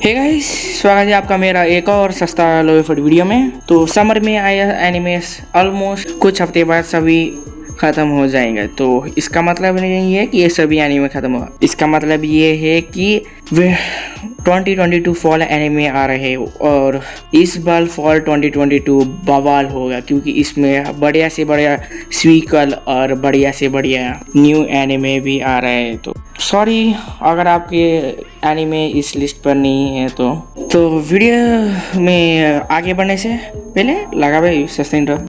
Hey guys, स्वागत है आपका मेरा एक और सस्ता लोवे फूड वीडियो में। तो समर में आया एनिमेस ऑलमोस्ट कुछ हफ्ते बाद सभी ख़त्म हो जाएंगे। तो इसका मतलब नहीं है कि ये सभी एनिमे ख़त्म हो, इसका मतलब ये है कि वे 2022 फॉल एनिमे आ रहे हैं और इस बार फॉल 2022 बवाल होगा, क्योंकि इसमें बढ़िया से बढ़िया सीक्वल और बढ़िया से बढ़िया न्यू एनिमे भी आ रहे हैं। तो सॉरी अगर आपके एनिमे इस लिस्ट पर नहीं है। तो वीडियो में आगे बढ़ने से पहले लगा भाई सस्ता intro.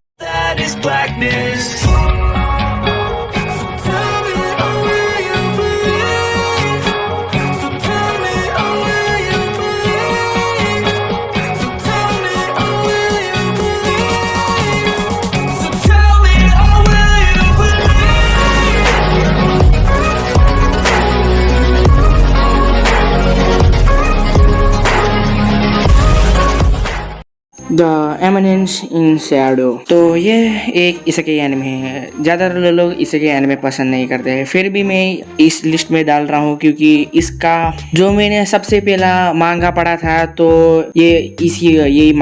The eminence in Shadow. तो ये एक इसेके एनिमे है। ज़्यादा लोग इसेके एनिमे पसंद नहीं करते हैं, फिर भी मैं इस लिस्ट में डाल रहा हूँ क्योंकि इसका जो मैंने सबसे पहला मांगा पढ़ा था तो ये यही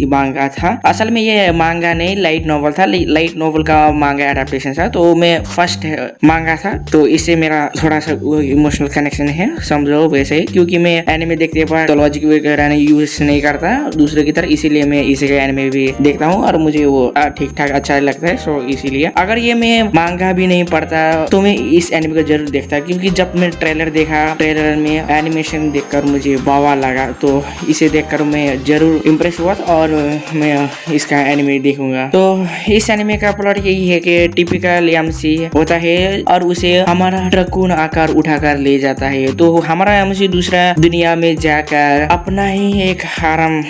मांगा था। असल में ये मांगा नहीं, लाइट नॉवल था। लाइट नॉवल का मांगा एडेप्टेशन था, तो मैं फर्स्ट मांगा था, तो इससे मेरा थोड़ा सा इमोशनल कनेक्शन है, समझो वैसे ही। क्योंकि मैं एनिमे देखते पर लॉजिक वगैरह यूज नहीं करता दूसरे की तरह, इसीलिए मैं इसी का एनिमे भी देखता हूँ और मुझे वो ठीक ठाक अच्छा लगता है। सो इसीलिए अगर ये मैं मांगा भी नहीं पढ़ता तो मैं इस एनिमे को जरूर देखता, क्योंकि जब मैं ट्रेलर देखा, ट्रेलर में एनिमेशन देखकर मुझे बवाल लगा, तो इसे देखकर मैं जरूर इम्प्रेस हुआ और मैं इसका एनिमे देखूंगा। तो इस एनिमे का प्लॉट यही है कि टिपिकल एमसी होता है और उसे हमारा ट्रकून आकर उठाकर ले जाता है। तो हमारा एमसी दूसरा दुनिया में जाकर अपना ही एक हारम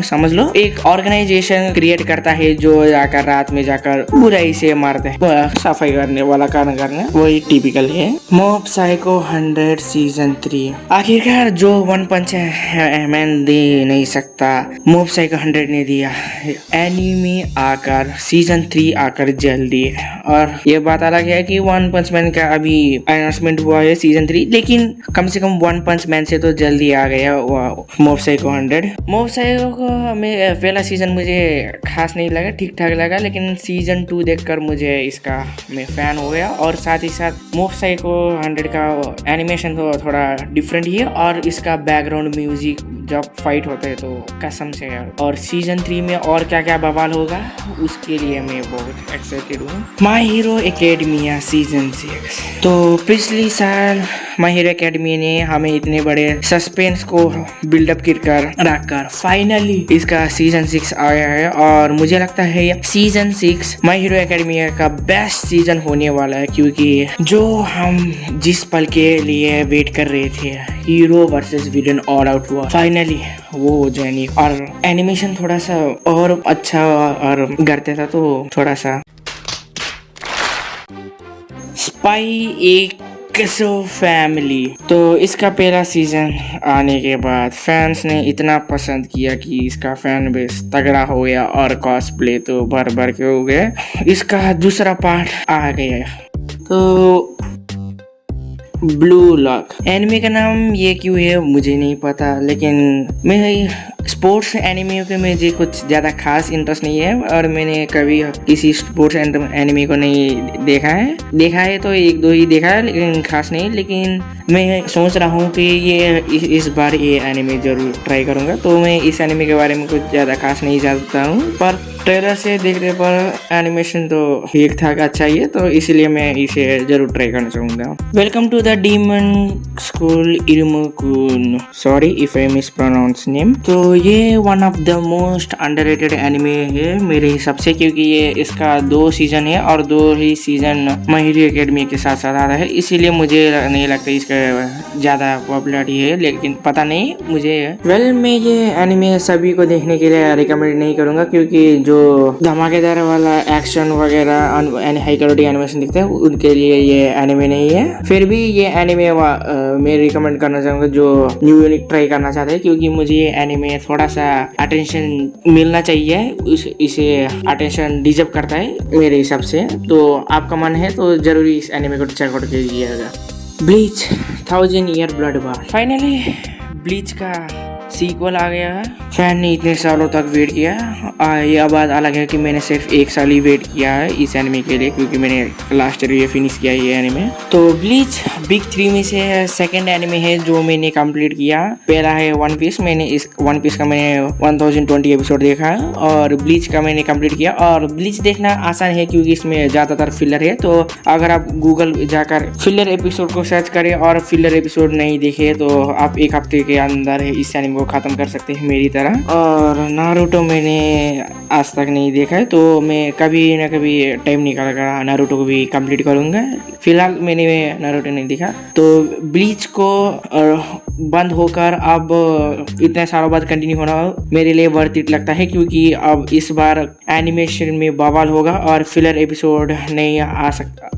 समझ लो, एक ऑर्गेनाइजेशन क्रिएट करता है जो जाकर रात में जाकर बुराई से मारता है, सफाई करने वाला काम करने। वही टिपिकल है। मॉब साइको 100 सीजन 3 आखिरकार जो वन पंच मैन दे नहीं सकता, मॉब साइको 100 ने दिया। एनिमे आकर सीजन 3 आकर जल्दी, और ये बात अलग है कि वन पंच मैन का अभी अनाउंसमेंट हुआ है सीजन 3, लेकिन कम से कम वन पंच मैन से तो जल्दी आ गया मॉब साइको 100। मॉब साइको को मैं पहला सीजन मुझे खास नहीं लगा, ठीक ठाक लगा, लेकिन सीजन 2 देखकर मुझे इसका मैं फैन हो गया। और साथ ही साथ मॉब साइको 100 का एनिमेशन तो थोड़ा डिफरेंट ही है, और इसका बैकग्राउंड म्यूजिक जब फाइट होते हैं तो कसम से यार। और सीजन 3 में और क्या क्या बवाल होगा उसके लिए मैं बहुत एक्साइटेड हूँ। माई हीरो एकेडमिया सीजन 6। तो पिछली साल माई हीरो एकेडमी ने हमें इतने बड़े सस्पेंस को बिल्डअप कर रखकर फाइनली इसका सीजन 6 आया है, और मुझे लगता है सीजन 6 माई हीरो एकेडमिया का बेस्ट सीजन होने वाला है, क्योंकि जो हम जिस पल के लिए वेट कर रहे थे, hero versus villain all out हुआ फाइनली, वो हो जाएगी। और एनिमेशन थोड़ा सा और अच्छा और करते था तो थोड़ा सा स्पाई एक फैमिली। तो इसका पहला सीजन आने के बाद फैंस ने इतना पसंद किया कि इसका फैन बेस तगड़ा हो गया और कॉस्प्ले तो भर भर के हो गए। इसका दूसरा पार्ट आ गया। तो ब्लू लॉक एनिमे का नाम ये क्यों है मुझे नहीं पता, लेकिन मैं स्पोर्ट्स एनिमे के मुझे कुछ ज़्यादा खास इंटरेस्ट नहीं है, और मैंने कभी किसी स्पोर्ट्स एनिमे को नहीं देखा है तो एक दो ही देखा है, लेकिन खास नहीं। लेकिन मैं सोच रहा हूँ कि ये इस बार ये एनिमे जरूर ट्राई करूँगा। तो मैं इस एनिमे के बारे में कुछ ज़्यादा खास नहीं जानता हूँ, पर ट्रेलर से देखने पर एनिमेशन तो ठीक ठाक अच्छा ही है, तो इसलिए मैं इसे जरूर ट्राई करना चाहूँगा। Welcome to the Demon School Irumakun, sorry if I mispronounce name. तो ये one of the most underrated anime है मेरे हिसाब से, क्योंकि ये इसका 2 सीजन है और 2 ही सीजन माई हीरो एकेडमी के साथ साथ आ रहा है, इसीलिए मुझे नहीं लगता इसका ज़्यादा पॉपुलरिटी है, लेकिन पता नहीं मुझे। मैं ये एनिमे सभी को देखने के लिए रिकमेंड नहीं करूँगा, क्योंकि जो धमाकेदार वाला एक्शन वगैरह हाई क्वालिटी एनिमेशन दिखते हैं उनके लिए ये एनिमे नहीं है। फिर भी ये एनिमे मैं रिकमेंड करना चाहूँगा जो न्यू यूनिक ट्राई करना चाहते हैं, क्योंकि मुझे ये एनिमे थोड़ा सा अटेंशन मिलना चाहिए, इसे अटेंशन डिजर्व करता है मेरे हिसाब से। तो आपका मन है तो जरूर इस एनिमे को चेकआउट कीजिएगा। ब्लीच 1000 ईयर ब्लड बार। फाइनली ब्लीच का सीक्वल आ गया है। फैन ने इतने सालों तक वेट किया। यह बात अलग है कि मैंने सिर्फ 1 साल ही वेट किया है इस एनिमे के लिए, क्योंकि मैंने लास्ट ईयर ये फिनिश किया ये एनिमे। तो ब्लीच बिग 3 में से सेकंड एनिमे है जो मैंने कंप्लीट किया। पहला है वन पीस। मैंने इस वन पीस का मैंने 1020 एपिसोड देखा है और ब्लीच का मैंने कंप्लीट किया। और ब्लीच देखना आसान है क्योंकि इसमें ज़्यादातर फिलर है। तो अगर आप गूगल जाकर फिलर एपिसोड को सर्च करें और फिलर एपिसोड नहीं देखे तो आप 1 हफ्ते के अंदर इस एनिमे को खत्म कर सकते हैं मेरी तरह। और नारुतो मैंने आज तक नहीं देखा है, तो मैं कभी ना कभी टाइम निकाल कर नारुतो को भी कंप्लीट करूंगा। फिलहाल मैंने नारुतो नहीं देखा। तो ब्लीच को बंद होकर अब इतने सालों बाद कंटिन्यू होना मेरे लिए वर्थ इट लगता है, क्योंकि अब इस बार एनिमेशन में बवाल होगा और फिलर एपिसोड नहीं आ सकता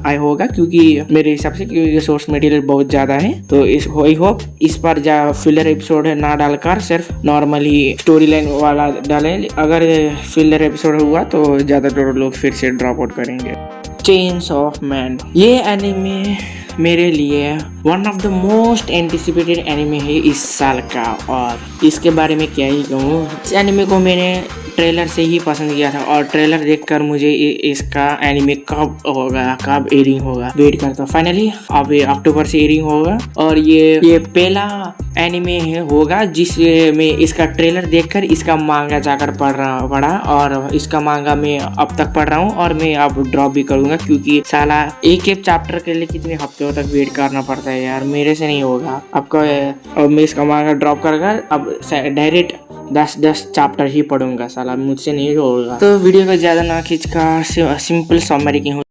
आया होगा, क्योंकि मेरे हिसाब से क्योंकि सोर्स मटेरियल बहुत ज़्यादा है। तो आई होप इस बार फिलर एपिसोड ना डालकर सिर्फ नॉर्मली स्टोरी लाइन वाला डालें। अगर फिलर एपिसोड हुआ तो ज़्यादातर लोग फिर से ड्रॉप आउट करेंगे। चेन्स ऑफ मैन, ये एनिमे मेरे लिए one of the most anticipated anime है इस साल का, और इसके बारे में क्या ही कहूँ। इस एनिमे को मैंने ट्रेलर से ही पसंद किया था और ट्रेलर देखकर मुझे इसका एनिमे कब होगा, कब एयरिंग होगा वेट करता। फाइनली अब अक्टूबर से एयरिंग होगा और ये पहला एनिमे होगा जिसमें इसका ट्रेलर देखकर इसका मांगा जाकर पढ़ा और इसका मांगा मैं अब तक पढ़ रहा हूँ और मैं अब ड्रॉप भी करूँगा, क्योंकि साला एक चैप्टर के लिए कितने हफ्तों तक वेट करना पड़ता है यार, मेरे से नहीं होगा। अब मैं इसका मांगा ड्रॉप कर अब डायरेक्ट 10 चैप्टर ही पढ़ूंगा, साला मुझसे नहीं होगा। तो वीडियो को ज़्यादा ना खींचकर सिंपल समरी की हूँ।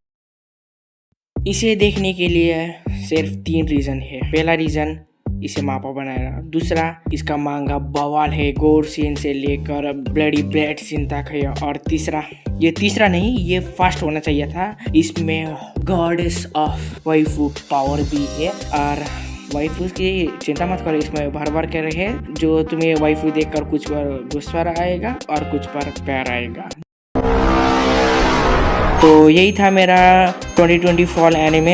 इसे देखने के लिए सिर्फ 3 रीज़न है। पहला रीज़न इसे मापा बनाया, दूसरा इसका मांगा बवाल है, गोर सीन से लेकर ब्लडी ब्लड सीन तक है, और तीसरा नहीं, ये फर्स्ट होना चाहिए था। इसमें गॉडेस ऑफ वाइफू पावर भी है और वाइफू की चिंता मत करो, इसमें भर के रहे जो तुम्हें वाइफू देखकर कुछ पर गुस्सा आएगा और कुछ पर प्यार आएगा। तो यही था मेरा 2020 फॉल एनिमे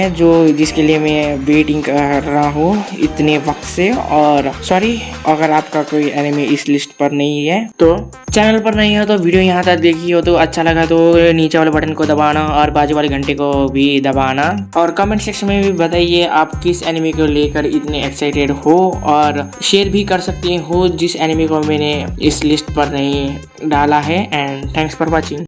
जिसके लिए मैं वेटिंग कर रहा हूँ इतने वक्त से। और सॉरी अगर आपका कोई एनिमे इस लिस्ट पर नहीं है, तो चैनल पर नहीं हो तो वीडियो यहाँ तक देखी हो तो अच्छा लगा तो नीचे वाले बटन को दबाना और बाजू वाले घंटे को भी दबाना, और कमेंट सेक्शन में भी बताइए आप किस एनिमे को लेकर इतने एक्साइटेड हो, और शेयर भी कर सकते हो जिस एनिमे को मैंने इस लिस्ट पर नहीं डाला है। And thanks for watching.